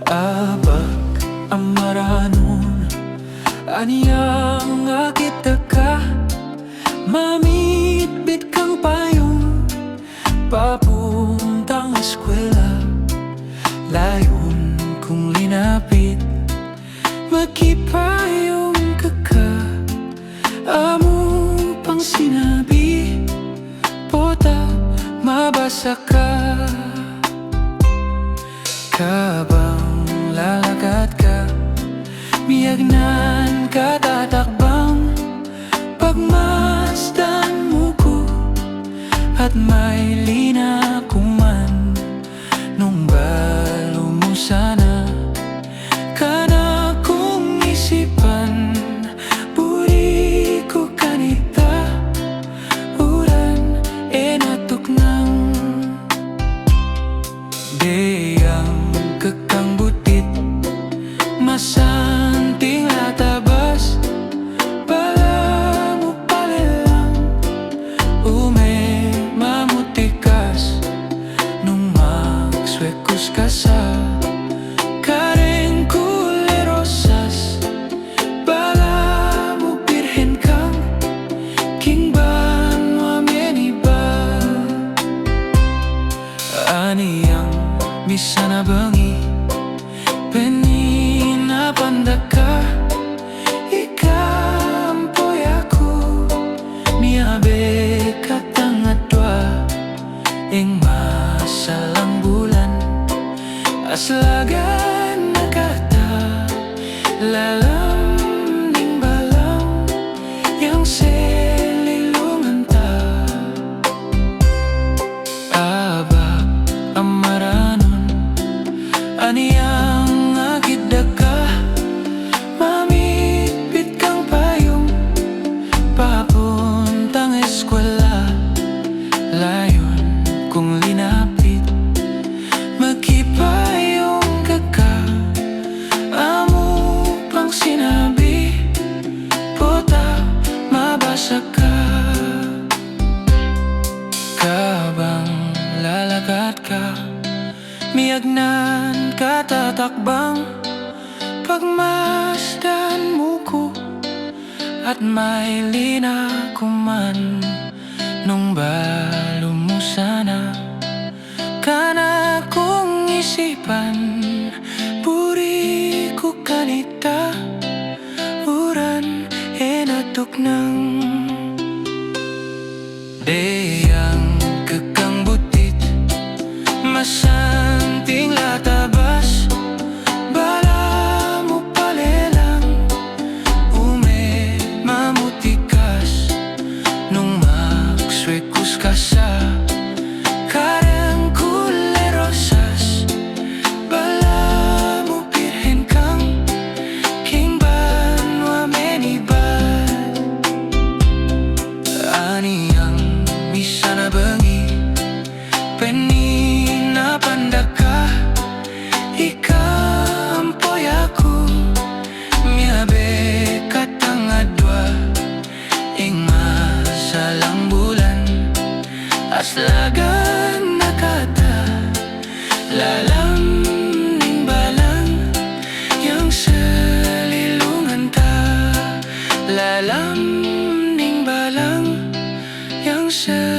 Abag ang maranon, aniyang akita ka, mamitbit kang payong, papuntang eskwela. Layon kung linapit, magkipayong ka, amo pang sinabi, pota mabasa ka. Kabang lalakad ka, miyagnan ka tatakbang, pagmasdan mo ko, at may linako man, nung balo mo sana, kana kong isipan, buri ko kanita, ulan enatok ng deyang kekang butit, masanting latabas, bala mo palelang, ume mamutikas, nung magswekus ka sa karen kulerosas, bala mo birhen kang kingban wameniba. Aniyang misana bangi, penina pandaka, ikampoy ako, miabe katangadwa, ing masalang bulan, aslagan nakata, lalam ning balang, yang selilungan ta. Abag ang maranon, aniyang agida ka, mamitbit kang payong, papuntang eskwela. Layon kung linapit, magkipayong ka, amo pang sinabi, pota mabasa ka. Kabang lalakad ka, miyagnan ka tatakbang, pagmasdan mo ko, at may linako man, nung balo mo sana, kana kong isipan, buri ko kanita, uran enatok ng deyang kekang butit, masanting latabas, bala mo palelang, ume mamutikas, nung magswekus ka sa karen kulerosas, bala mo birhen kang kingban wamenibad. Aniyang misana bangi, penina pandaka, ikampoy ako, miabe katangadwa, ing masalang bulan, aslagan nakata, lalam ning balang, yang selilungan ta, lalam ning balang, yang selilungan